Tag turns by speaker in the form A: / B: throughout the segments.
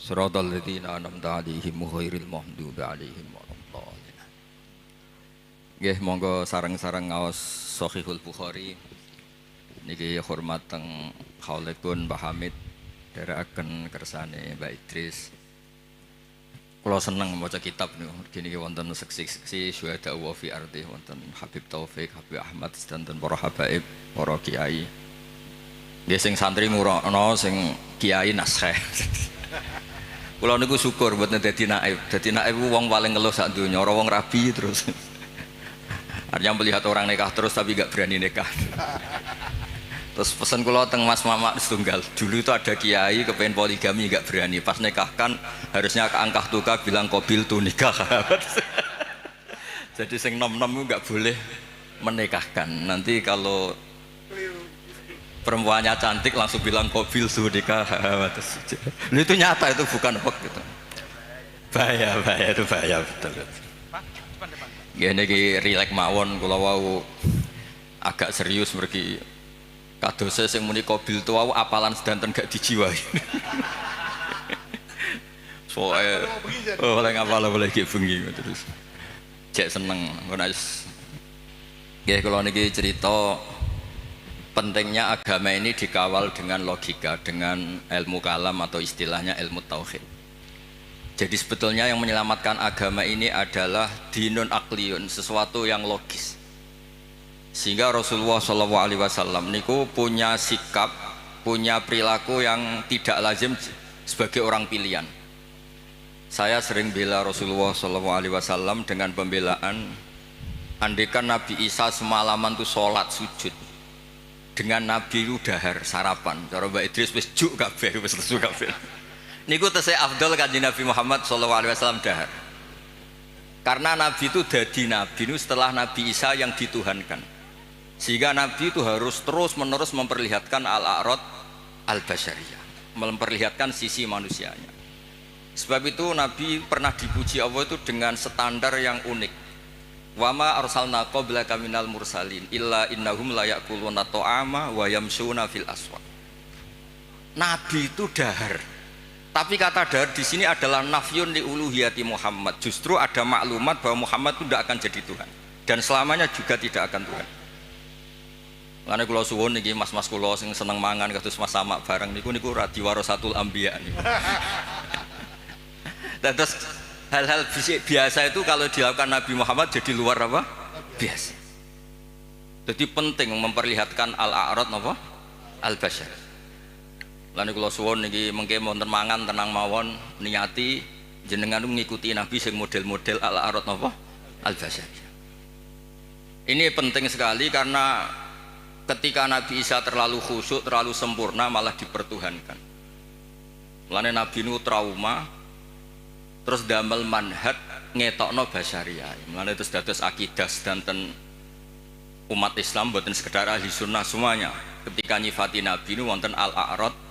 A: Siratal ladzina an'amta 'alaihim ghairil maghdubi 'alaihim waladdallin. Nggih, monggo sareng-sareng ngaos Shahihul Bukhari. Niki hormat teng Khaulipun Mbah Hamid dherekaken kersane Mbak Idris. Kula seneng maca kitab niku. Mergi niki wonten seksi-seksi syuhada wa fi ardi, wonten Habib Taufik, Habib Ahmad sedanten para habaib, para kiai. Nggih sing santri ngurono, sing kiai nasheh. Kula niku syukur mboten dadi naib. Dadi naib wong paling ngeluh sak donya, ora wong rabi terus. Artinya melihat orang nikah terus tapi gak berani nikah. Terus pesan kula teng Mas Mamak setunggal. Dulu itu ada kiai kepengen poligami gak berani. Pas nikahkan harusnya ke angkah tuka bilang qabil tu nikah. Jadi sing nom-nom itu gak boleh menikahkan. Nanti kalau perempuannya cantik langsung bilang qabil tu nikah. Itu nyata, itu bukan hoax gitu. Bahaya itu bahaya betul. Gini ki rilek mawon kula wau agak serius mergi kadose sing muni qabil tu wau apalan sedanten gak dijiwai. Soale oleh ngapal boleh ki bengi terus. Cek seneng ngono wis. Nggih kula niki cerita pentingnya agama ini dikawal dengan logika, dengan ilmu kalam atau istilahnya ilmu tauhid. Jadi sebetulnya yang menyelamatkan agama ini adalah dinun akliyun, sesuatu yang logis. Sehingga Rasulullah SAW niku punya sikap, punya perilaku yang tidak lazim sebagai orang pilihan. Saya sering bela Rasulullah SAW dengan pembelaan, andaikan Nabi Isa semalaman itu sholat sujud, dengan Nabi itu dahar sarapan. Cara Mbak Idris wis juk kabeh, wis lesu kabeh. Niku tesih afdal kanjeng Nabi Muhammad SAW dahar. Karena Nabi itu dadi Nabi itu setelah Nabi Isa yang dituhankan. Sehingga Nabi itu harus terus-menerus memperlihatkan al-a'rad al-basyariyah, memperlihatkan sisi manusianya. Sebab itu Nabi pernah dipuji Allah itu dengan standar yang unik. Wa ma arsalna qablaka minal mursalin illa innahum la ya'kuluna ta'ama wa yamshuna fil aswaq. Nabi itu dahar. Tapi kata dahar di sini adalah nafyun li uluhiyati Muhammad. Justru ada maklumat bahwa Muhammad itu tidak akan jadi Tuhan dan selamanya juga tidak akan Tuhan. Karena kula suwun niki mas-mas kula sing seneng mangan kados Mas Samak bareng niku radi warasatul anbiya niku. Dan terus hal-hal biasa itu kalau dilakukan Nabi Muhammad jadi luar apa? Biasa. Jadi penting memperlihatkan al-a'rad apa? Al-basyar. Lan kula suwun niki mengke wonten mangan tenang mawon niati jenengan ngikuti Nabi sing model-model al-a'rad napa al-basyariyah. Ini penting sekali karena ketika Nabi Isa terlalu khusyuk, terlalu sempurna malah dipertuhankan. Mulane Nabi nu trauma terus damel manhaj ngetokno basyariyah. Mulane terus dados akidah sedanten umat Islam boten sekedar ahli sunnah semuanya. Ketika nyifati Nabi nu wonten al-a'rad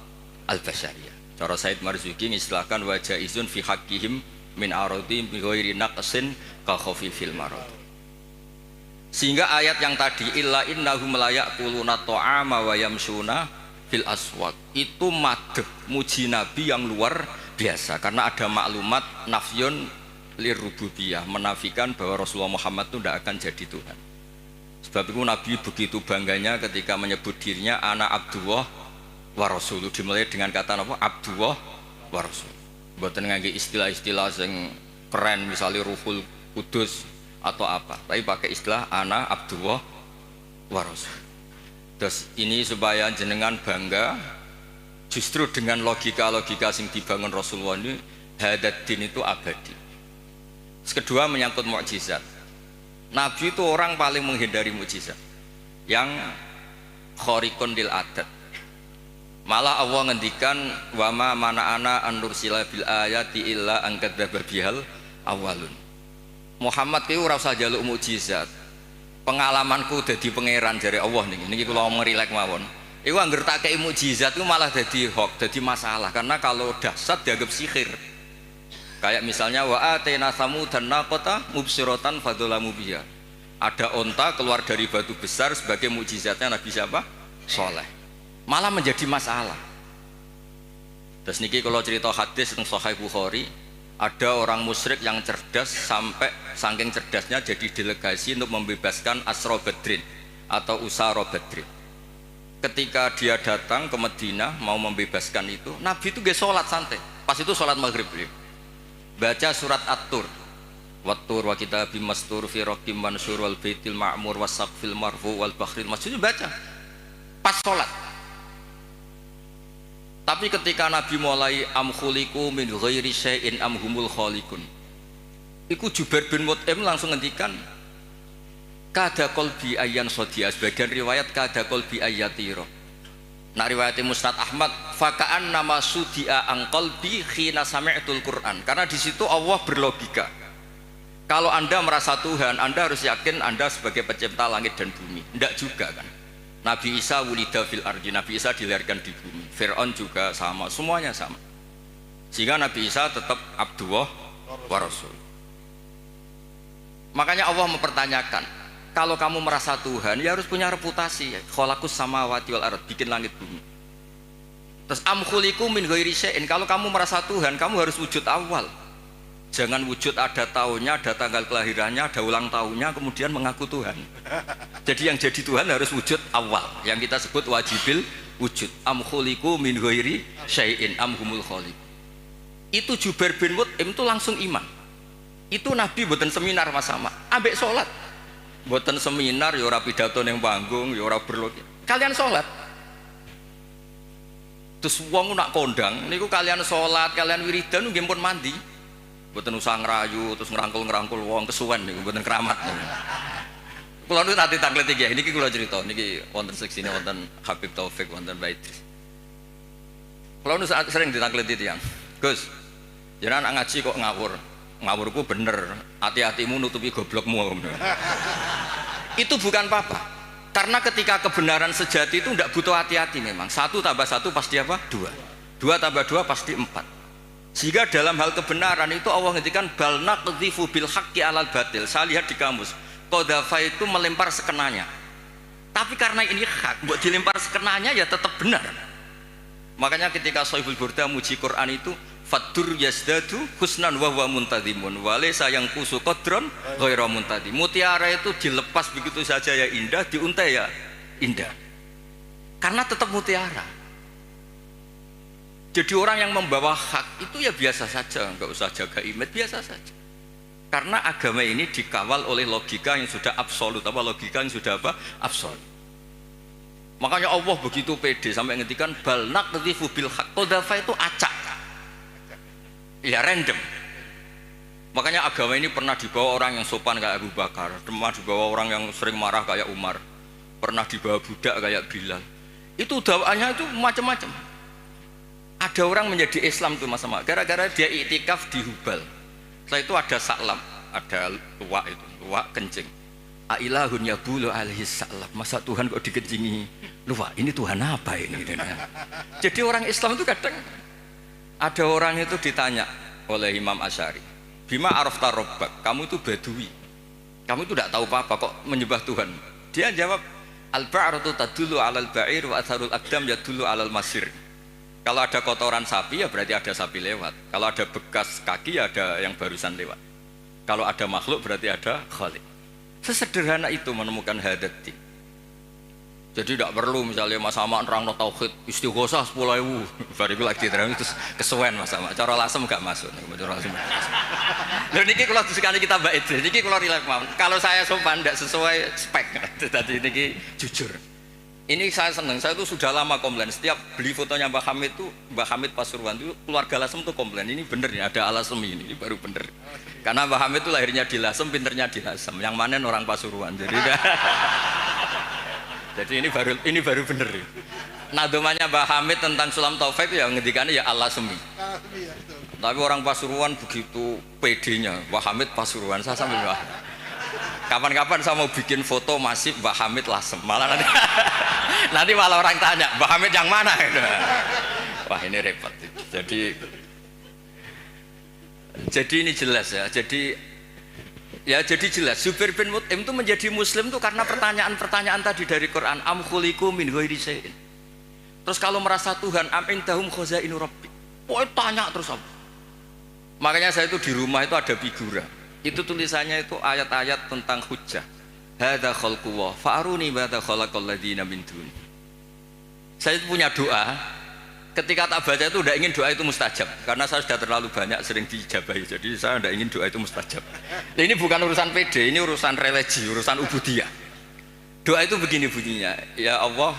A: al-basyariyah. Cara Said Marzuki ngistilahkan wajah izun fi haqqihim min aradi bi ghairi naqsin ka khafifil marad. Sehingga ayat yang tadi illa innahum la ya'kuluna ta'ama wa yamshuna fil aswaq itu madh muji Nabi yang luar biasa karena ada maklumat nafyun lirububiyah, menafikan bahwa Rasulullah Muhammad itu tidak akan jadi Tuhan. Sebab itu Nabi begitu bangganya ketika menyebut dirinya ana Abdullah wa Rasul, dimulai dengan kata apa? Abdullah wa Rasul. Mboten ngangge istilah-istilah sing keren misalnya Ruhul Kudus atau apa, tapi pakai istilah ana Abdullah wa Rasul. Terus ini supaya jenengan bangga justru dengan logika-logika sing dibangun Rasulullah ini hadad din itu abadi. Kedua menyangkut mukjizat. Nabi itu orang paling menghindari mukjizat yang khariqun lil adat. Malah Allah ngendikan wa ma mana'ana an nursila bil ayati illa an kadzdzaba bihal awalun. Muhammad ki ora usah njaluk mukjizat. Pengalamanku dadi pangeran jare Allah niki kula ngerilek mawon. Iku angger tak kei mukjizat iku malah dadi hoax, dadi masalah karena kalau dahsyat dianggap sihir. Kayak misalnya wa atayna samudan naqata mubsiratan fadzalamu biha. Ada onta keluar dari batu besar sebagai mukjizatnya Nabi siapa? Saleh. Malah menjadi masalah. Terus niki kalau cerita hadis tentang Sahih Bukhari, ada orang musyrik yang cerdas sampai saking cerdasnya jadi delegasi untuk membebaskan Asra Badrin atau Usara Badrin. Ketika dia datang ke Madinah mau membebaskan itu, Nabi itu gak sholat santai. Pas itu sholat maghrib beliau baca surat At-Tur, Wat-Tur wa kitabim mastur fi raqim mansur wal baitil ma'mur wasaqfil marfu wal bakhril masjid, baca pas sholat. Tapi ketika Nabi mulai am khuliqu min ghairi syai'in am humul khaliqun, iku Jubair bin Mut'im langsung ngendikan kada qalbi ayyan sodiya, sebagian riwayat kada qalbi ayyatiro. Nah riwayat Musnad Ahmad faka'an nama sudia ang qalbi khina sami'tul Quran, karena di situ Allah berlogika kalau anda merasa Tuhan anda harus yakin anda sebagai pencipta langit dan bumi. Tidak juga kan. Nabi Isa wulida fil ardi, Nabi Isa dilahirkan di bumi. Fir'aun juga sama, semuanya sama. Sehingga Nabi Isa tetap Abdullah wa Rasul. Makanya Allah mempertanyakan, kalau kamu merasa Tuhan ya harus punya reputasi, khalaqus samawati wal ard, bikin langit bumi. Terus am khuliqu min ghairi syai'in, kalau kamu merasa Tuhan kamu harus wujud awal. Jangan wujud ada tahunnya, ada tanggal kelahirannya, ada ulang tahunnya kemudian mengaku Tuhan. Jadi yang jadi Tuhan harus wujud awal, yang kita sebut wajibil wujud. Am khuliqu min ghairi syai'in am humul khaliq. Itu Jubair bin Mut'im itu langsung iman. Itu Nabi mboten seminar Mas sama, ambek salat. Mboten seminar ya ora pidato ning panggung, ya ora berlogika. Kalian salat. Terus wong nak kondang niku kalian salat, kalian wiridan nggih pun mandi. Mboten usah ngrayu terus ngrangkul-ngrangkul wong kesuwen niku mboten keramat. Kula niku tadi taklet iki, niki kula cerita niki wonten seksine wonten Habib Taufik wonten Baitris. Kula niku sering ditakleti tiyang. Gus, jenengan ngaji kok ngawur. Ngawurku bener, hati-hatimu nutupi goblokmu. Itu bukan apa-apa, karena ketika kebenaran sejati itu tidak butuh hati-hati memang. 1 tambah 1 pasti apa? 2. 2 tambah 2 pasti 4. Sehingga dalam hal kebenaran itu Allah ngendikan bal naqdhifu bil haqqi alal batil. Saya lihat di kamus, qadhafa itu melempar sekenanya. Tapi karena ini hak, buat dilempar sekenanya ya tetap benar. Makanya ketika Shahihul Burda muji Quran itu fadur yazdadu husnan wa huwa muntadhimun wa laysa yang kusu qadron ghairu muntadhim. Mutiara itu dilepas begitu saja ya indah, diuntai ya indah. Karena tetap mutiara. Jadi orang yang membawa hak itu ya biasa saja, enggak usah jaga image, biasa saja. Karena agama ini dikawal oleh logika yang sudah absolut, apa logika yang sudah apa? Absolut. Makanya Allah begitu pede sampai ngendikan bal naqdhifu bil haqq. Qadhafa itu acak. Ya random. Makanya agama ini pernah dibawa orang yang sopan kayak Abu Bakar, pernah dibawa orang yang sering marah kayak Umar, pernah dibawa budak kayak Bilal. Itu dakwaannya itu macam-macam. Ada orang menjadi Islam tuh Mas Sama, gara-gara dia iktikaf di Hubal. Setelah itu ada saklam, ada luwak itu, luwak kencing. Ailahun yabulu alaihi salam. Masa Tuhan kok dikencingi luwak? Ini Tuhan apa ini? Jadi orang Islam itu kadang ada orang itu ditanya oleh Imam Asy'ari, bima arafta rabbak, kamu itu badui, kamu itu tidak tahu apa-apa kok menyembah Tuhan. Dia jawab, al-ba'ratu tadullu 'alal ba'ir wa atharul aqdam yadullu 'alal masir. Kalau ada kotoran sapi ya berarti ada sapi lewat, kalau ada bekas kaki ya ada yang barusan lewat, kalau ada makhluk berarti ada khaliq. Sesederhana itu menemukan hadati. Jadi tidak perlu misalnya Mas Sama nerangno tauhid istighosah 10.000 bariku lagi terang terus kesuwen Mas Sama. Cara lasem gak masuk. Cara lasem. Lho niki kula sekali kita Mbak Idris. Niki kula rileks mawon. Kalau saya sopan tidak sesuai spek. Tadi niki jujur. Ini saya senang. Saya itu sudah lama komplain. Setiap beli fotonya Mbak Hamid itu, Mbak Hamid Pasuruan itu keluarga Lasem tuh komplain. Ini bener ya ada Alasem ini baru bener. Karena Mbak Hamid itu lahirnya di Lasem, pinternya di Lasem. Yang mana orang Pasuruan. Jadi ini baru bener. Nadomanya Mbah Hamid tentang Sulam Taufik ya ngendikannya ya Allah semi. Tapi orang Pasuruan begitu pedenya, Mbah Hamid Pasuruan. Saya sampai Mbah. Kapan-kapan saya mau bikin foto masih Mbah Hamid Lasem. Malah nanti malah orang tanya Mbah Hamid yang mana? Wah ini repot. Jadi ini jelas ya. Jadi jelas Jubair bin Mut'im itu menjadi muslim itu karena pertanyaan-pertanyaan tadi dari Quran, am khuliqu min ghairi syai'in. Terus kalau merasa Tuhan am indahum khazainu rabbik. Pokoknya tanya terus apa. Makanya saya itu di rumah itu ada figura. Itu tulisannya itu ayat-ayat tentang hujjah. Hadza khalqullah fa'aruni madza khalaqal ladzina min duni. Saya itu punya doa. Ketika tak baca itu udah ingin doa itu mustajab karena saya sudah terlalu banyak sering dijabahi, jadi saya udah ingin doa itu mustajab. Nah, ini bukan urusan PD, ini urusan religi, urusan ubudiyah. Doa itu begini bunyinya, ya Allah,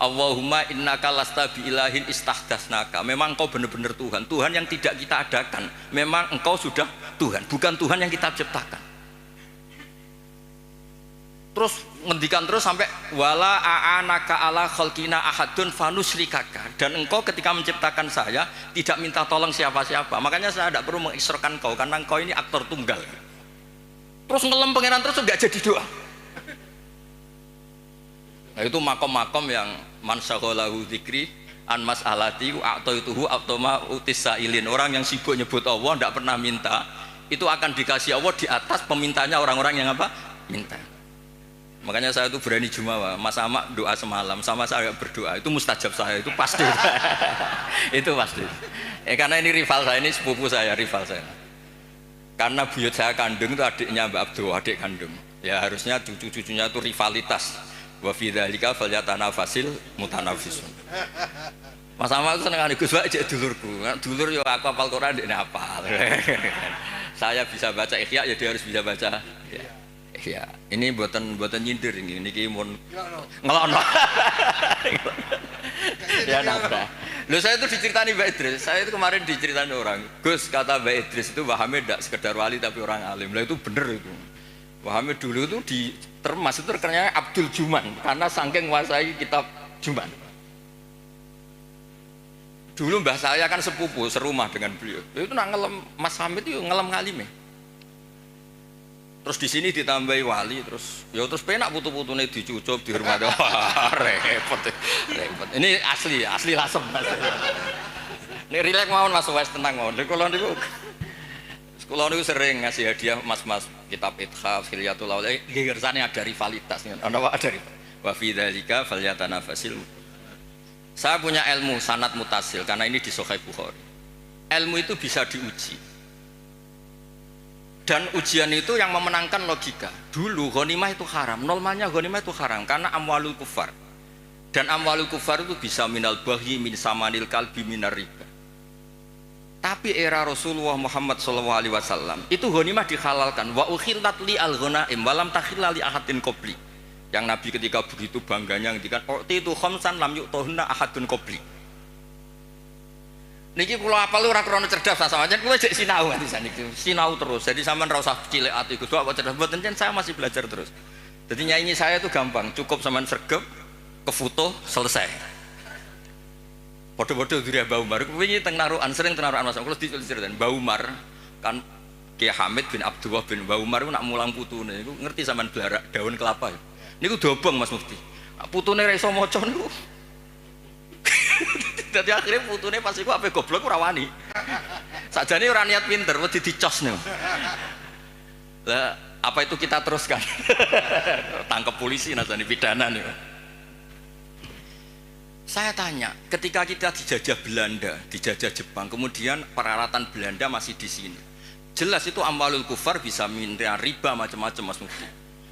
A: Allahumma innaka lasta bi ilahin istahdasnaka. Memang engkau benar-benar Tuhan, Tuhan yang tidak kita adakan. Memang engkau sudah Tuhan, bukan Tuhan yang kita ciptakan. Terus ngendikan terus sampai wala a'anaka ala khalqina ahadun fanusrikaka, dan engkau ketika menciptakan saya tidak minta tolong siapa-siapa, makanya saya tidak perlu mengisrokan kau karena engkau ini aktor tunggal. Terus ngelem pangeran terus nggak jadi doa. Nah itu makom-makom yang man syaghalahu dzikri an mas'alati a'taituhu atoma utisailin. Orang yang sibuk nyebut Allah tidak pernah minta, itu akan dikasih Allah di atas pemintanya orang-orang yang apa? Minta. Makanya saya itu berani jumawa, Mas Amak doa semalam sama saya berdoa, itu mustajab saya, itu pasti. Itu pasti. Karena ini rival saya, ini sepupu saya, rival saya. Karena buyut saya kandung itu adiknya Mbak Abdul, adik kandung. Ya harusnya cucu-cucunya itu rivalitas. Wa fi dzalika falyatanafasil mutanafisun. Mas Amak itu seneng Gus Pak cek dulurku. Dulur yo aku hafal Quran ndekne hafal. Saya bisa baca Ikhya ya dia harus bisa baca. Ya, ini buatan nyindir ini mun ngelokno. Ya nabrak. Loh saya itu diceritani Mbak Idris. Saya itu kemarin diceritani orang. Gus kata Mbak Idris itu Mbah Hamid tidak sekedar wali tapi orang alim. Lah itu bener itu. Mbah Hamid dulu itu di Termas itu terkenalnya Abdul Juman karena saking menguasai kitab Juman. Dulu mbah saya kan sepupu serumah dengan beliau. Itu nak ngelem Mas Hamid itu ngelem ngalime. Terus di sini ditambahi wali, terus penak putu-putune dicucup di rumah. Repot. Ini asli lasem. Ini rileks mawon Mas Wes tenang mawon. Kula niku sering ngasih hadiah mas-mas kitab Ithaf, Hilyatul Auliya. Ngersane ada rivalitas. Ana wae ada. Wa fi dzalika falyatanafasil. Saya punya ilmu sanad mutasil karena ini di Sahih Bukhari. Ilmu itu bisa diuji. Dan ujian itu yang memenangkan logika. Dulu ghanimah itu haram, normalnya ghanimah itu haram karena amwalul kufar. Dan amwalul kufar itu bisa minal bahyi min samanil kalbi minar riba. Tapi era Rasulullah Muhammad SAW itu ghanimah dihalalkan. Wa ukhillat li al-ghanaim walam takhilla li ahadin qabli. Yang Nabi ketika begitu bangganya ngendikan itu khamsan lam yu'tahunna ahadun qabli. Niki kula apal ora krana cerdas sama aja kula jek sinau nganti saniki. Sinau terus. Jadi sampean ora usah cilik ati Gus kok cerdas mboten saya masih belajar terus. Jadi nyanyi saya itu gampang, cukup sampean sregep, ke foto selesai. Padha-padha diri Mbah Umar wingi teng narukan sering teng narukan Mas. Kula diceritain Mbah Umar kan Kiai Hamid bin Abdullah bin Mbah Umar iku nak mulang putune iku ngerti sampean blarak daun kelapa. Niku dobong Mas Mufti. Putune ra iso maca niku. Jadi akhirnya putune pas iku ape goblok ora wani. Sakjane ora niat pinter, wedi dicos niku. Lah, apa itu kita teruskan? Tangkap polisi nasani pidana niku. Saya tanya, ketika kita dijajah Belanda, dijajah Jepang, kemudian peralatan Belanda masih di sini. Jelas itu amwalul kufar bisa minta riba macam-macam Mas Mufti.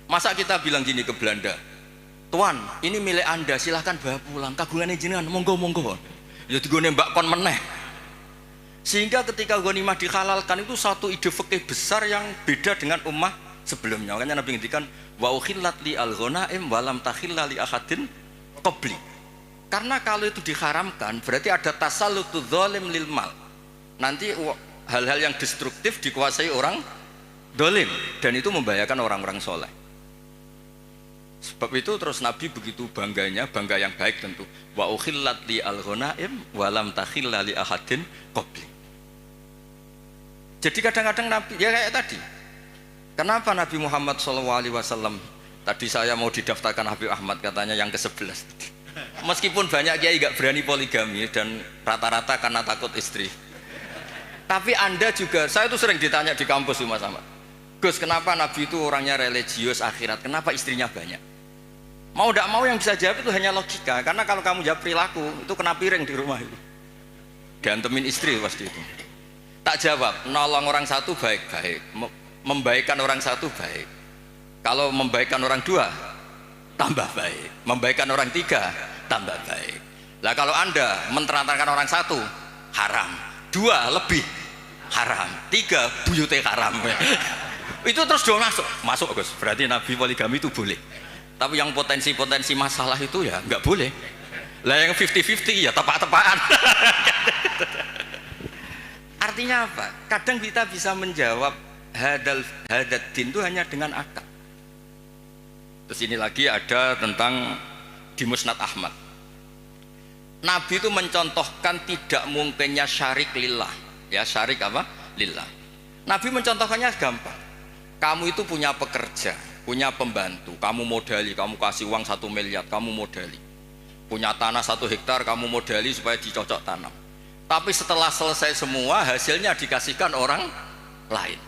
A: Masa kita bilang gini ke Belanda, Tuan, ini milik Anda, silahkan bawa pulang. Kagungannya jenengan, monggo. Ya digone mbak kon meneh. Sehingga ketika ghanimah dihalalkan itu satu ide fikih besar yang beda dengan ummah sebelumnya. Makanya Nabi ngendikan wa ukhillat li al-ghanaim wa lam takhilla li ahadin qabli. Karena kalau itu diharamkan berarti ada tasallutu dzalim lil mal. Nanti hal-hal yang destruktif dikuasai orang dolim dan itu membahayakan orang-orang soleh. Sebab itu terus Nabi begitu bangganya, bangga yang baik tentu. Wa ukhillat li al-ghanaim wa lam takhilla li ahadin qabli. Jadi kadang-kadang Nabi ya kayak tadi. Kenapa Nabi Muhammad SAW tadi saya mau didaftarkan Habib Ahmad katanya yang ke-11. Meskipun banyak kiai gak berani poligami dan rata-rata karena takut istri. Tapi Anda juga, saya tuh sering ditanya di kampus Mas Ahmad. Gus, kenapa Nabi itu orangnya religius akhirat? Kenapa istrinya banyak? Mau tidak mau yang bisa jawab itu hanya logika. Karena kalau kamu jawab perilaku, itu kena piring di rumah itu. diantemin istri pasti itu. Tak jawab, nolong orang satu baik-baik, membaikkan orang satu baik. Kalau membaikkan orang dua, tambah baik. Membaikkan orang tiga, tambah baik. Lah kalau Anda menterantarkan orang satu, haram. Dua lebih haram. Tiga buyute haram. Itu terus dong masuk Gus. Berarti Nabi poligami itu boleh. Tapi yang potensi-potensi masalah itu ya nggak boleh. Lah yang 50-50 ya tepak-tepakan. Artinya apa? Kadang kita bisa menjawab hadat din itu hanya dengan akal. Terus ini lagi ada tentang di Musnad Ahmad. Nabi itu mencontohkan tidak mungkinnya syarik lillah. Ya, syarik apa? Lillah. Nabi mencontohkannya gampang. Kamu itu punya pekerja, punya pembantu, kamu modali, kamu kasih uang 1 miliar, kamu modali. Punya tanah 1 hektar, kamu modali supaya dicocok tanam. Tapi setelah selesai semua, hasilnya dikasihkan orang lain.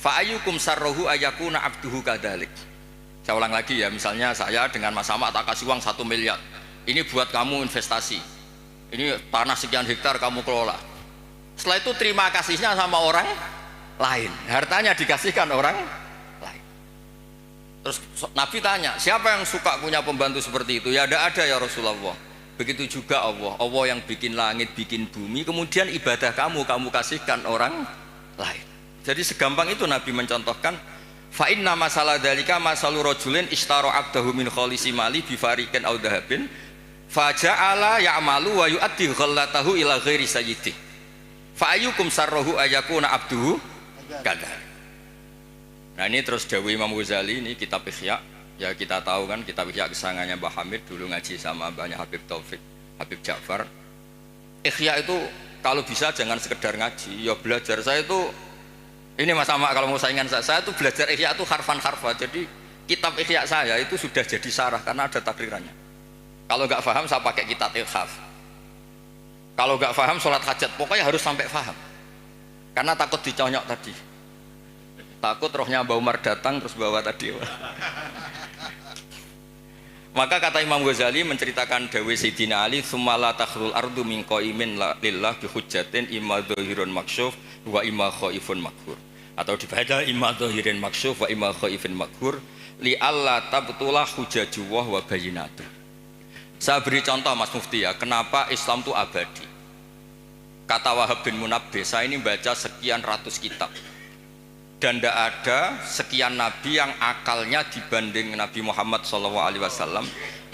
A: Fa'ayyukum sarrohu ayakuna abduhu kadalik. Saya ulang lagi ya, misalnya saya dengan Mas Ahmad tak kasih uang 1 miliar. Ini buat kamu investasi. Ini tanah sekian hektar kamu kelola. Setelah itu terima kasihnya sama orang lain. Hartanya dikasihkan orang lain. Terus Nabi tanya, siapa yang suka punya pembantu seperti itu? Ya ada ya Rasulullah. Begitu juga Allah yang bikin langit, bikin bumi, kemudian ibadah kamu kasihkan orang lain. Jadi segampang itu Nabi mencontohkan, fa inna masalah dalika masalu rajulin ishtara abdahu min khalisi mali bi fariqin aw dhahabin fa ja'ala ya'malu wa yu'addi ghallatahu ila ghairi sayyidi fa ayyukum sarruhu ayakuna abduhu kadar. Nah ini terus dawuh Imam Ghazali, ini kitab Ihya. Ya kita tahu kan kitab Ihya kesangannya Mbah Hamid, dulu ngaji sama banyak Habib Taufik, Habib Ja'far. Ihya itu kalau bisa jangan sekedar ngaji, ya belajar. Saya itu ini Mas Ahmad kalau mau saingan saya itu belajar Ihya itu harfan-harfa. Jadi kitab Ihya saya itu sudah jadi sarah karena ada takrirannya. Kalau nggak paham saya pakai kitab Ilhaf. Kalau nggak paham sholat hajat, pokoknya harus sampai paham. Karena takut diconyok tadi. Takut rohnya Mbah Umar datang terus bawa tadi. Maka kata Imam Ghazali menceritakan dawuh Sayyidina Ali, "Tsumma la takhrul ardu min qaimin lillah bi hujjatin imma dhahirun maksyuf wa imma khaifun makhur." Atau dibaca imma dhahirin maksyuf wa imma khaifun makhur li alla tabtulah hujjajullah wa bayyinatu. Saya beri contoh Mas Mufti ya, kenapa Islam itu abadi. Kata Wahab bin Munabbih, saya ini baca sekian ratus kitab. Dan tidak ada sekian nabi yang akalnya dibanding Nabi Muhammad SAW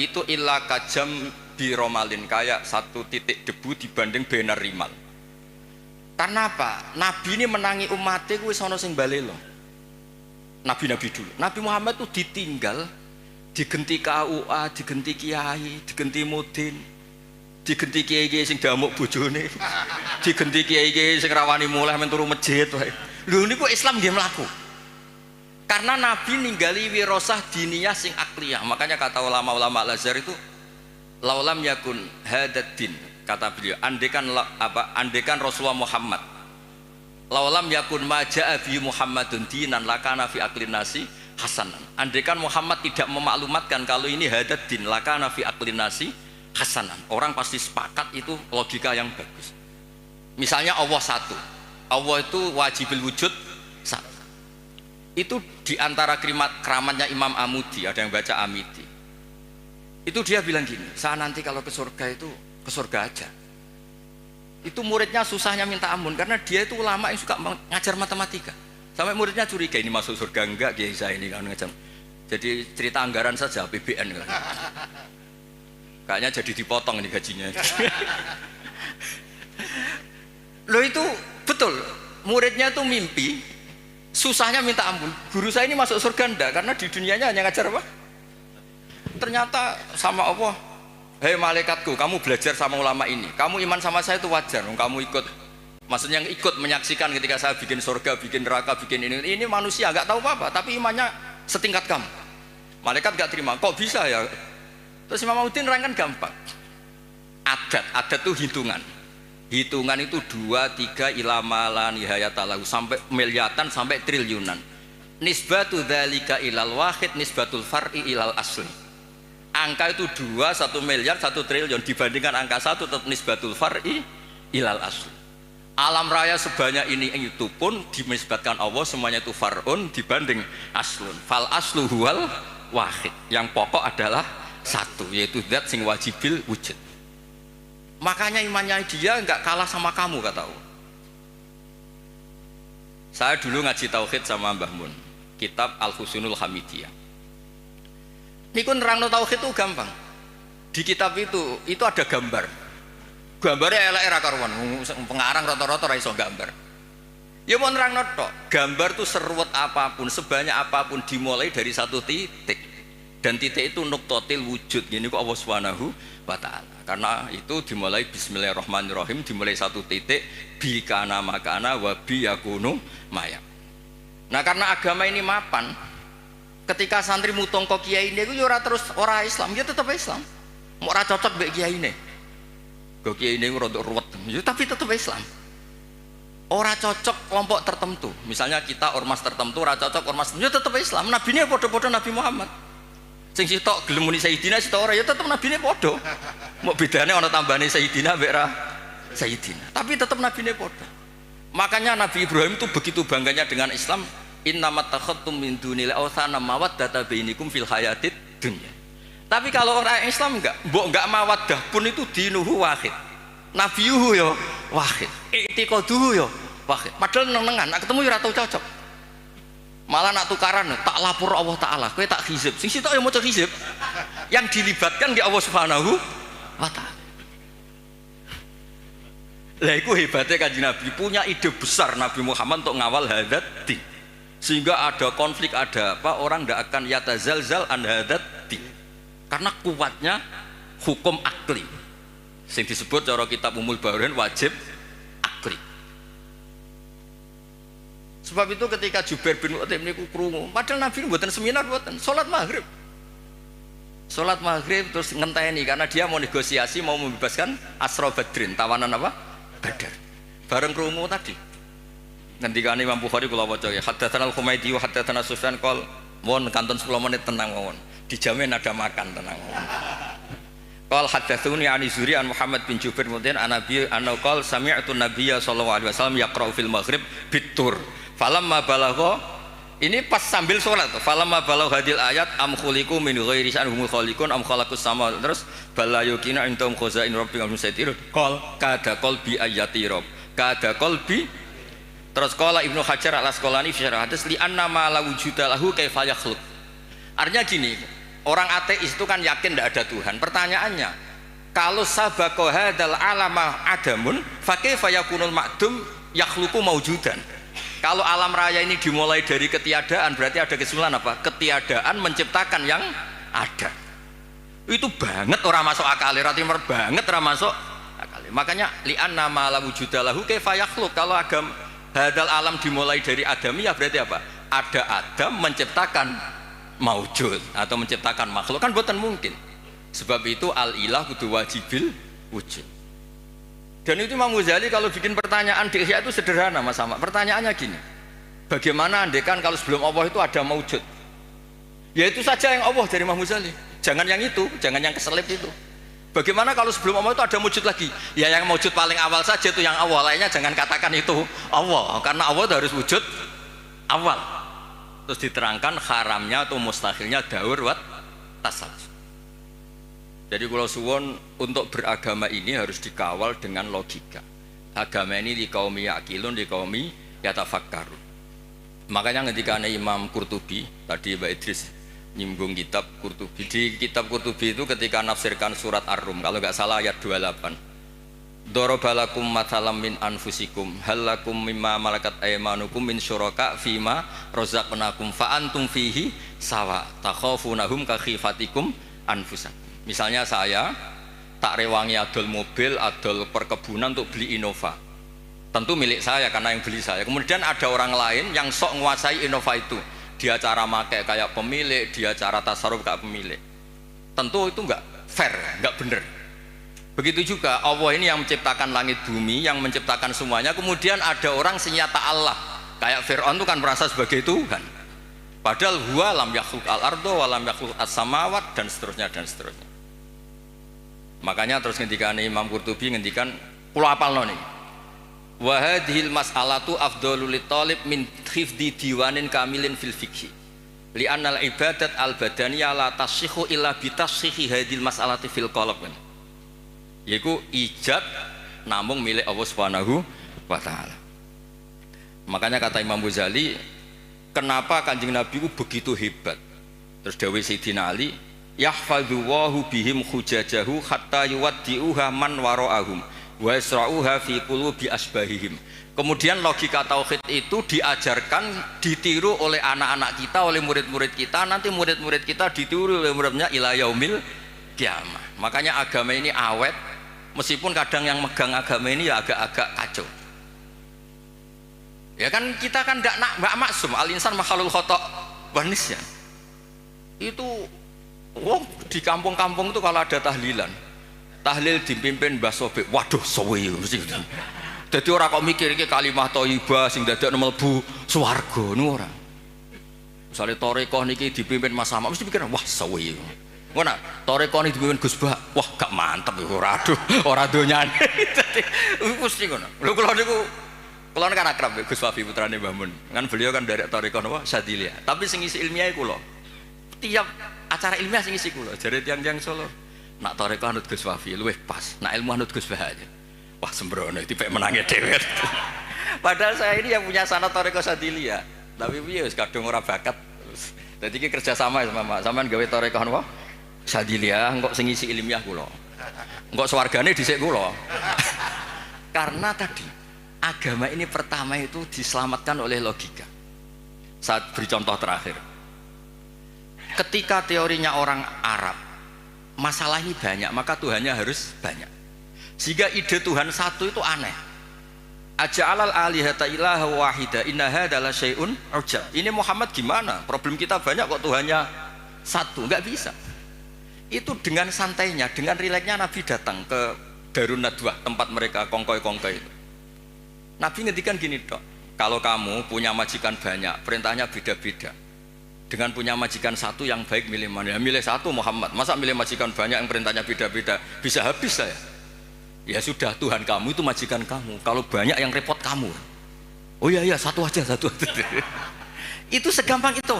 A: itu illa kajam biromalin, kayak 1 titik debu dibanding benar rimal. Karena apa? Nabi ini menangi umatnya kuwi sono sing balelo. Nabi-nabi dulu. Nabi Muhammad itu ditinggal, digenti KUA, digenti kiai, digenti mudin, digenti kiai sing damuk bojone, digenti kiai sing rawani mulai menturu masjid wae. Lho niku Islam nggih mlaku. Karena Nabi ninggali wirasah diniyah sing akliyah. Makanya kata ulama-ulama Al-Azhar itu laulam yakun hadad din, kata beliau, andekan Rasulullah Muhammad laulam yakun ma ja'a bi Muhammadun dinan lakana fi aqlin nasi hasanan. Andekan Muhammad tidak memaklumatkan kalau ini hadad din lakana fi aqlin nasi hasanan, orang pasti sepakat itu logika yang bagus. Misalnya Allah satu, Allah itu wajibul wujud satu. Itu diantara keramatnya Imam Amudi, ada yang baca Amidi. Itu dia bilang gini, saya nanti kalau ke surga itu ke surga aja. Itu muridnya susahnya minta ampun karena dia itu ulama yang suka ngajar matematika. Sampai muridnya curiga, ini masuk surga enggak kiai saya ini kan ngajar. Jadi cerita anggaran saja APBN kan. Kayaknya jadi dipotong nih gajinya. Loh itu betul, muridnya tuh mimpi, susahnya minta ampun. Guru saya ini masuk surga enggak, karena di dunianya hanya ngajar apa? Ternyata sama Allah, hei malaikatku, kamu belajar sama ulama ini, kamu iman sama saya itu wajar, kamu ikut. Maksudnya yang ikut menyaksikan ketika saya bikin surga, bikin neraka, bikin ini manusia nggak tahu apa-apa, tapi imannya setingkat kamu. Malaikat nggak terima, kok bisa ya? Terus Imam Udin nerangkan gampang. Adat itu hitungan. Hitungan itu 2, 3 ilamalan nihayatalahu sampai miliatan sampai triliunan. Nisbatu dzalika ilal wahid nisbatul far'i ilal asli. Angka itu 2, 1 miliar, 1 triliun dibandingkan angka 1 tetap nisbatul far'i ilal asli. Alam raya sebanyak ini itu pun dinisbatkan Allah semuanya itu far'un dibanding aslun. Fal aslu huwal wahid. Yang pokok adalah satu, yaitu zat sing wajibil wujud. Makanya imannya dia nggak kalah sama kamu, kata Allah. Saya dulu ngaji tauhid sama Mbah Mun, kitab Al-Husunul Hamidiyah. Niku nerangno tauhid itu gampang. Di kitab itu ada gambar. Gambarnya elek ra karuan, pengarang rata-rata ra iso gambar. Ya mau nerangno tok, gambar itu seruwet apapun, sebanyak apapun dimulai dari satu titik. Dan titik itu nuqtatil wujud. Gini kok Allah Subhanahu wa taala. Karena itu dimulai bismillahirrahmanirrahim, dimulai satu titik bi kana makana wa bi yakunu maya. Nah, karena agama ini mapan, ketika santri mutung kok kiai ini yo ora terus ora Islam, ya tetap Islam. Mau ora cocok mbek kiai ini. Kok kiai ini rada ruwet, ya tapi tetap Islam. Ora cocok kelompok tertentu. Misalnya kita ormas tertentu ora cocok ormas, ya tetap Islam. Nabine padha-padha Nabi Muhammad. Sing sitok gelem muni Sayyidina, sitok ora ya tetep nabine padha. Mau bedane ana tambahane Sayyidina mbek ra Sayyidina. Tapi tetep nabine padha. Makanya Nabi Ibrahim itu begitu bangganya dengan Islam, innamat takhadtum min dunil awthana mawaddata bainikum fil hayatid dunya. Tapi kalau orang Islam enggak mawaddah pun itu dinuhu wahid. Nabiyuhu ya wahid. I'tiqaduhu ya wahid. Padahal neng-nengan nak ketemu ya ora tau cocok. Malah nak tukaran tak lapor Allah Ta'ala, kowe tak hizib. Sing sitok ya maca hizib. Yang dilibatkan di Allah Subhanahu wa taala. Lah iku hebatnya Kanjeng Nabi, punya ide besar Nabi Muhammad untuk ngawal hadat din. Sehingga ada konflik, ada apa, orang tidak akan yatazalzal an hadat din. Karena kuatnya hukum akli. Sing disebut cara kitab Umul Bawarin wajib akli. Sebab itu ketika Jubair bin Mut'im niku krungu, padahal Nabi mboten seminar mboten, salat maghrib. Salat maghrib terus ngenteni karena dia mau negosiasi, mau membebaskan Asra Badrin, tawanan apa? Badar. Bareng krungu tadi. Ngendikane Imam Bukhari kula waca ya, haddatsana Al-Humaydi wa haddatsana Sufyan qol, mohon kantun 10 menit tenang mawon. Dijamin ada makan tenang mawon. Qal haddatsuni an Zuri an Muhammad bin Jubair bin Mut'im an Nabi anna qala sami'tu Nabiyya sallallahu alaihi wasallam yaqra'u fil maghrib bitur. Falamma balagha, ini pas sambil sholat. Falamma balagha hadil ayat am khuliqu min ghairi sya'in humul khaliqun am khalaqus sama, terus balayukina indahum khazain rabbika musaitir qal kada qalbi ayati rabb kada qalbi. Terus qala Ibnu Hajar al-Asqalani fi syarah hadis li anna ma la wujuda lahu kaifa yakhluq. Artinya gini, orang ateis itu kan yakin tidak ada Tuhan. Pertanyaannya, kalau sabaqa hadzal alama adamun fa kaifa yakunul ma'dum yakhluqu maujudan. Kalau alam raya ini dimulai dari ketiadaan, berarti ada kesimpulan apa? Ketiadaan menciptakan yang ada. Itu banget orang masuk akal, ratimer banget orang masuk akal. Makanya li'anna ma la wujuda lahu kaifa yakhluq. Kalau agam hadal alam dimulai dari adamiyah berarti apa? Ada Adam menciptakan maujud atau menciptakan makhluk, kan bukan mungkin. Sebab itu al-ilah kudu wajibil wujud. Dan itu Imam Ghazali kalau bikin pertanyaan di Ihya itu sederhana Mas Ahmad. Pertanyaannya gini, bagaimana andekan kalau sebelum Allah itu ada maujud? Ya itu saja yang Allah dari Imam Ghazali. Jangan yang itu, jangan yang keselip itu. Bagaimana kalau sebelum Allah itu ada maujud lagi? Ya yang maujud paling awal saja itu yang awal, lainnya jangan katakan itu Allah. Karena Allah itu harus wujud awal. Terus diterangkan haramnya atau mustahilnya daur wat tasawuf. Jadi kalau suwon untuk beragama ini harus dikawal dengan logika. Agama ini di kaum yakilun, di kaum yatafakkarun. Makanya ketika Imam Qurtubi, tadi Mbak Idris nyinggung kitab Qurtubi. Di kitab Qurtubi itu ketika nafsirkan surat Ar-Rum, kalau nggak salah ayat 28. Darabalakum mathalam min anfusikum halakum mimma malakat aymanukum min syuraka fima razaqnakum fa antum fihi sawa takhafunahum ka khifatikum anfusakum. Misalnya saya tak rewangi adol mobil, adol perkebunan untuk beli Innova. Tentu milik saya karena yang beli saya. Kemudian ada orang lain yang sok menguasai Innova itu. Dia cara pakai kayak pemilik, dia cara tasarruf kayak pemilik. Tentu itu enggak fair, enggak benar. Begitu juga Allah ini yang menciptakan langit bumi, yang menciptakan semuanya. Kemudian ada orang senyata Allah. Kayak Fir'aun itu kan merasa sebagai Tuhan. Padahal huwa lam yakhluq al-ardo wa lam yakhluq as-samawat dan seterusnya dan seterusnya. Makanya terus ngendikan Imam Qurtubi ngendikan Kula apalno niki. Wa hadhil mas'alatu afdhalul talib min hifdzi diwanin kamilin fil fiqh. Li'anna al-ibadat al-badaniyah la tasihhu illa bi tasihhi hadhil mas'alati fil qalb. Yaiku ijab namung milik Allah Subhanahu wa taala. Makanya kata Imam Ghazali, kenapa Kanjeng Nabi itu begitu hebat? Terus dawuh Sayyidina Ali, yahfadzu Allahu bihim hujajahu hatta yuwaddi'uha man wara'ahum wa yasra'uha fi qulubi asbahihim. Kemudian logika tauhid itu diajarkan, ditiru oleh anak-anak kita, oleh murid-murid kita, nanti murid-murid kita ditiru oleh muridnya ila yaumil kiamah. Makanya agama ini awet, meskipun kadang yang megang agama ini ya agak-agak kacau. Ya kan kita kan enggak maksum, al-insan makhluk khata' wa nisyan. Itu di kampung-kampung itu kalau ada tahlilan, tahlil dipimpin Mbah Sobek, waduh suwe mesti. Dadi ora kok mikir iki kalimah thayyibah sing dadekno mlebu swarga niku ora. Misale tarekah niki dipimpin Mas Sama mesti pikir wah suwe. Ngono, tarekah niki dipimpin Gus Bah, wah gak mantep iku ora aduh, ora donyane. Dadi mesti ngono. Lho kula niku kan akrab Gus Wafi putrane Mbah Mun. Kan beliau kan dari tarekah napa Sadiliyah. Tapi sing isi ilmiah kula. Tiap acara ilmiah sing isi kula jare tiang-tiang Solo. Nak tarekah anut Gus Wafi luwih pas, nak ilmu anut Gus Bah aja. Wah sembrono tipe menangi dhewe. Padahal saya ini yang punya sanad tarekah Sadiliyah. Tapi piye wis kadung ora bakat. Dadi iki kerja sama sama sampean gawe tarekah napa? Sadiliyah engko sing isi ilmiah kula. Engko swargane dhisik kula. Karena tadi agama ini pertama itu diselamatkan oleh logika. Saat beri contoh terakhir. Ketika teorinya orang Arab, masalah ini banyak, maka Tuhannya harus banyak. Sehingga ide Tuhan satu itu aneh. Aja'alal alihata ilaha wahida inna hadza la syai'un ujab. Ini Muhammad gimana? Problem kita banyak kok Tuhannya satu, enggak bisa. Itu dengan santainya, dengan rileksnya Nabi datang ke Darun Nadwah, tempat mereka kongkoi-kongkoi itu. Nabi ngendikan gini dok, kalau kamu punya majikan banyak, perintahnya beda-beda. Dengan punya majikan satu yang baik milih mana? Ya, milih satu Muhammad. Masa milih majikan banyak yang perintahnya beda-beda? Bisa habis saya. Ya sudah, Tuhan kamu itu majikan kamu. Kalau banyak yang repot kamu. Oh iya satu aja. Itu segampang itu.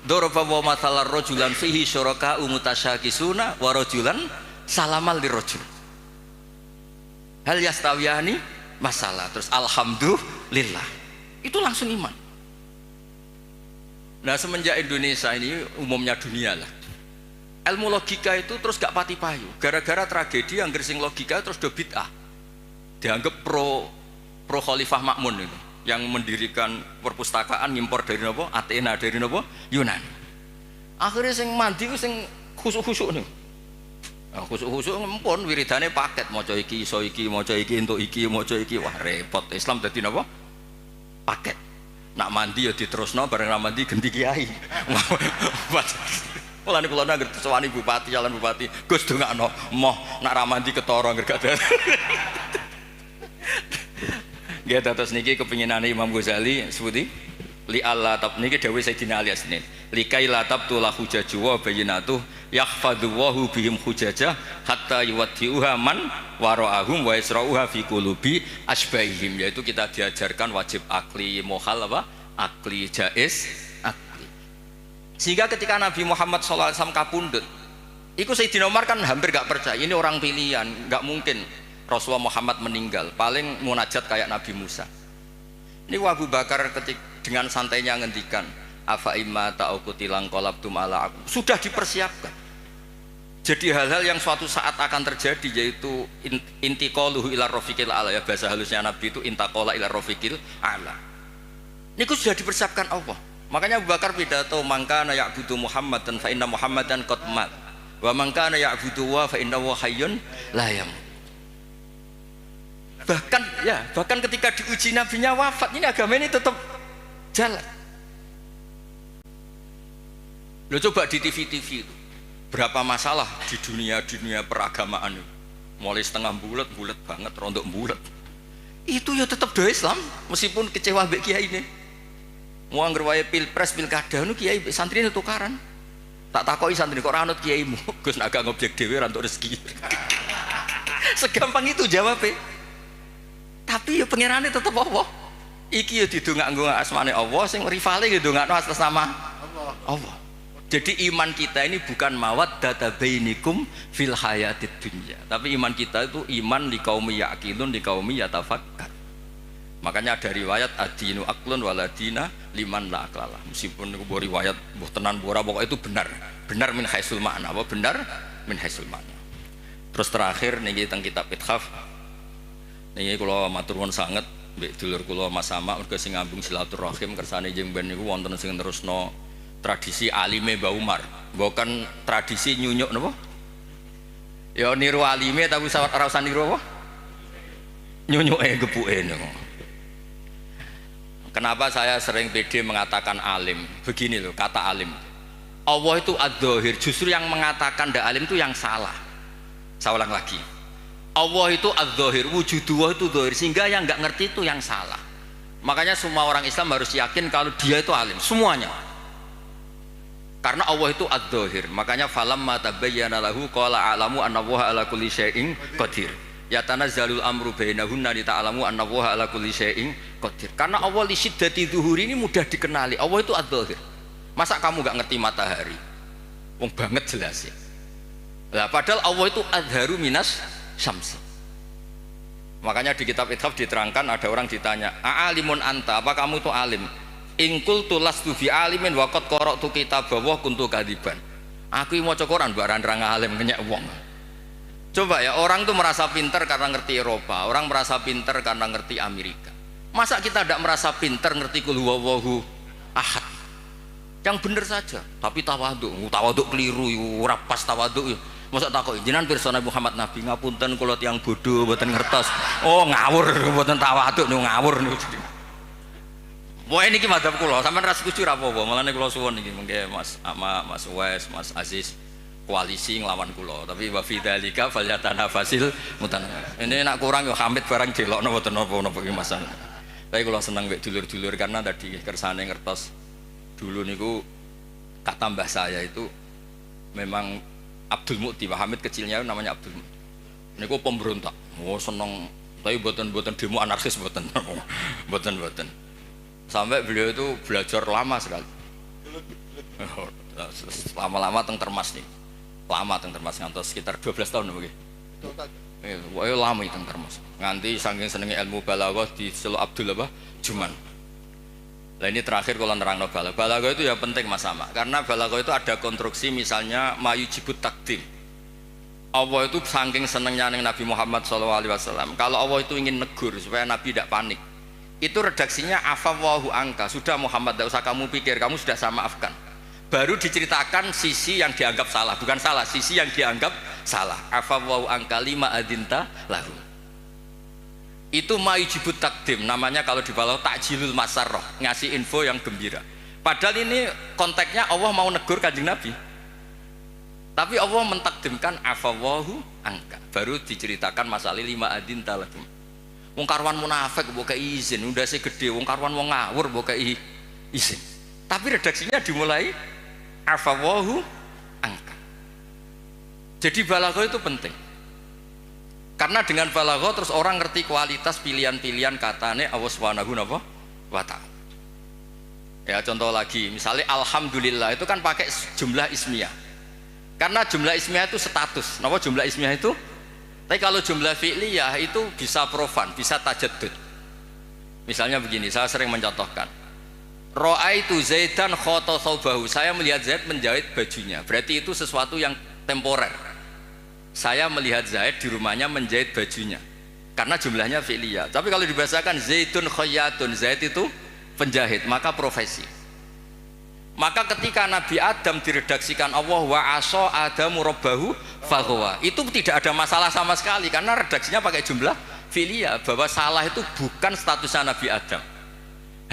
A: Daraba wa mathalar rajulan fihi syuraka'u mutasyakisuna wa rajulan salamal lirajul. Hal yastawiyani masalah. Terus alhamdulillah. Itu langsung iman. Nah semenjak Indonesia ini umumnya dunia lah, ilmu logika itu terus gak pati payu gara-gara tragedi yang gersing logika terus do bid'ah, dianggap pro Khalifah Makmun itu yang mendirikan perpustakaan ngimpor dari nopo Athena, dari nopo Yunani. Akhirnya sing mandi sing khusuk-khusuk nih, nah, khusuk-khusuk ngempun wiridane paket maca iki iso iki maca iki entuk iki maca iki, wah repot. Islam dadi nopo paket. Nak mandi ya diterusno bareng ra mandi ganti kiai. Mulane kula nang sewani bupati, calon bupati, Gus dongakno moh nak ra mandi ketara gak ada. Nggih dados niki kepinginane Imam Ghazali sebuti li Allah tab niki dawuh Sayyidina Ali Asnin. Likai la tabtula hujaju wa bayyinatu yahfadhu Allahu bihim hujajah hatta yuwaddi'uha man wara'ahum wa yasra'uha fi qulubi asbahihim. Yaitu kita diajarkan wajib akli mohal apa? Akli jaiz akli. Sehingga ketika Nabi Muhammad SAW kapundhut, itu Sayyidina Umar kan hampir gak percaya, ini orang pilihan, gak mungkin Rasulullah Muhammad meninggal, paling munajat kayak Nabi Musa. Ini Abu Bakar dengan santainya ngendikan, afa imma ta'ukutilang qalabtum ala aku. Sudah dipersiapkan. Jadi hal-hal yang suatu saat akan terjadi, yaitu intiqaluhu ila rafiqil ala, ya bahasa halusnya Nabi itu intaqala ila rafiqil ala. Ini sudah dipersiapkan Allah. Makanya Abu Bakar pidato, mangkana ya'budu Muhammadan fa inna Muhammadan qad mat wa mangkana ya'budu wa fa innahu hayyun la yamut. Bahkan ketika diuji nabinya wafat, ini agama ini tetap jalan. Lo coba di TV-TV itu berapa masalah di dunia peragamaan itu, mulai setengah bulat banget, rontok bulat. Itu ya tetap doa Islam meskipun kecewa mbek kiai ini. Mau anggar wae pilpres pilkada nu kiai santri itu tukaran. Tak takoki santri kok ora anut kiaimu. Gus nak gak ngobjek dhewe ra entuk rezeki. Segampang itu jawabnya. Tapi ya pangerane tetep Allah. Iki ya didongakno asmane Allah, sing rivale ya dongakno atas nama Allah. Jadi iman kita ini bukan mawaddata bainikum fil hayatid dunya, tapi iman kita itu iman li qaumi yaqilun li qaumi yatafakkar. Makanya ada riwayat adinu aqlun waladina liman la aqlala. Meskipun itu riwayat mbuh tenan ora, pokoknya itu benar. Benar min haisul makna, apa benar min haisul makna. Terus terakhir niki teng kitab Ithaf. Niki kula matur nuwun sanget mbek dulur kula Mas Sama mergo sing ngambung silaturahim kersane jeng ben niku wonten sing terusno tradisi alime Mbah Umar, bukan tradisi nyunyuk napa? Ya niru alime tapi ora usah niru apa? Nyunyuke gepuke niku. Kenapa saya sering pede mengatakan alim? Begini loh kata alim. Allah itu ad-dhahir, justru yang mengatakan ndak alim itu yang salah. Saya ulang lagi. Allah itu ad-dhahir, wujudullah itu dhahir, sehingga yang nggak ngerti itu yang salah. Makanya semua orang Islam harus yakin kalau dia itu alim, semuanya. Karena Allah itu ad-dhahir, makanya falamma tabayyana lahu qala a'lamu annallaha ala kulli syai'in qadir. Ya tanazzalul amru bainahunna li ta'lamu annallaha ala kulli syai'in qadir. Karena Allah li syiddati dzuhuri ini mudah dikenali. Allah itu ad-dhahir. Masa kamu enggak ngerti matahari? Wong banget jelas ya. Lah padahal Allah itu adharu minas syamsi. Makanya di kitab Ithaf diterangkan ada orang ditanya, "A'alimun anta? Apa kamu itu alim?" Ingkul tulas tu fi alimin waqad qara'tu kitabahu kuntu kadiban. Aku iki maca Quran barang rang alim kenyek wong. Coba ya, orang tuh merasa pinter karena ngerti Eropa, orang merasa pinter karena ngerti Amerika. Masa kita tidak merasa pinter ngerti kul huwallahu ahad? Yang bener saja, tapi tawaduk keliru, ora pas tawaduk. Masa takok jenengan pirsa Muhammad Nabi ngapunten kula tiyang bodoh mboten ngertos. Oh ngawur mboten tawaduk niku ngawur niku. Wah ini madzhab kula, sampean ra setuju ra apa-apa, malane kula suwun iki mengke Mas Ama, Mas Wes, Mas Aziz koalisi nglawan kula, tapi wa fi dzalika falyatanafasil mutanafis. Ini nak kurang yo Hamid barang delokno mboten napa-napa iki Mas. Tapi kula seneng mek dulur-dulur karena tadi kersane ngertos dulu niku kata mbah saya itu memang Abdul Mukti, Pak Hamid kecilnya namanya Abdul Mukti. Niku pemberontak. Oh seneng, tapi mboten demo anarkis mboten. Mboten. Sampai beliau itu belajar lama sekali. Lama-lama teng Termas nih. Lama teng Termas ngantos sekitar 12 tahun begini. Wah, lama teng Termas. Nganti saking senenge ilmu balaghah di Selo Abdul apa? Juman. Nah ini terakhir kalau nerangno balaghah. Balaghah itu ya penting Mas Sama. Karena balaghah itu ada konstruksi misalnya mayujibut takdim. Allah itu saking senengnya Nabi Muhammad SAW. Kalau Allah itu ingin negur supaya Nabi tidak panik, itu redaksinya afawwahu angka, sudah Muhammad tidak usah kamu pikir, kamu sudah saya maafkan. Baru diceritakan sisi yang dianggap salah, bukan salah, sisi yang dianggap salah. Afawwahu angka lima adinta lahu. Itu mayujibut takdim, namanya kalau di balaghah takjilul masarroh, ngasih info yang gembira. Padahal ini konteksnya Allah mau negur Kanjeng Nabi, tapi Allah mentakdimkan afawwahu angka, baru diceritakan masalah lima adinta lahu. Wong karwan munafik mbok kei izin, undase gede, wong karwan wong ngawur mbok kei izin. Tapi redaksinya dimulai afawwahu angka. Jadi balaghah itu penting. Karena dengan balaghah terus orang ngerti kualitas pilihan-pilihan katane Allah Subhanahu wa taala. Ya contoh lagi, misalnya alhamdulillah itu kan pakai jumlah ismiyah. Karena jumlah ismiyah itu status. Napa jumlah ismiyah itu? Tapi kalau jumlah fi'liyah itu bisa profan, bisa tajaddud. Misalnya begini, saya sering mencontohkan. Ra'aitu Zaidan khata thawbahu. Saya melihat Zaid menjahit bajunya. Berarti itu sesuatu yang temporer. Saya melihat Zaid di rumahnya menjahit bajunya. Karena jumlahnya fi'liyah. Tapi kalau dibahasakan Zaidun khayyatun, Zaid itu penjahit, maka profesi. Maka ketika Nabi Adam diredaksikan Allah wa asa adamu rabbahu faghwa, itu tidak ada masalah sama sekali karena redaksinya pakai jumlah fi'liyah, bahwa salah itu bukan statusnya Nabi Adam.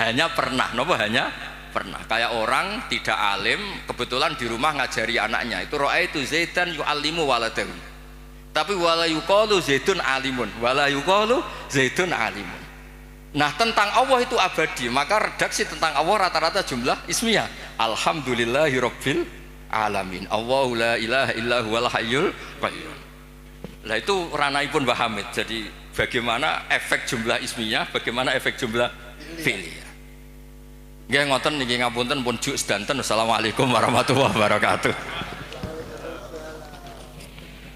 A: Hanya pernah, hanya pernah. Kayak orang tidak alim, kebetulan di rumah ngajari anaknya, itu ra'aitu Zaidan yu'allimu waladahu. Tapi wala yuqalu Zaidun alimun, wala yuqalu Zaidun alimun. Nah tentang Allah itu abadi, maka redaksi tentang Allah rata-rata jumlah ismiyah. Alhamdulillahirabbil alamin. Allahu la ilaha illa huwal hayyul qayyum. Lah itu ranahipun Mbah Hamid. Jadi bagaimana efek jumlah ismiyah, bagaimana efek jumlah fi'liyah. Nggih ngoten niki ngapunten pun juk sedanten. Assalamualaikum warahmatullahi wabarakatuh.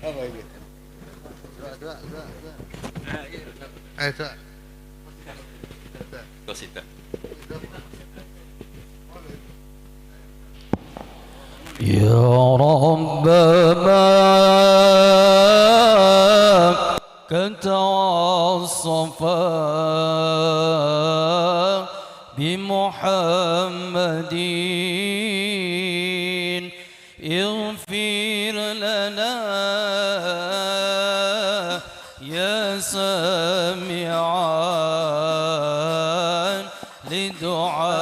B: Apa ini? Dua.
A: Qasidah.
C: يا رب ما كتوصفا بمحمد اغفر لنا يا سامعا لدعاء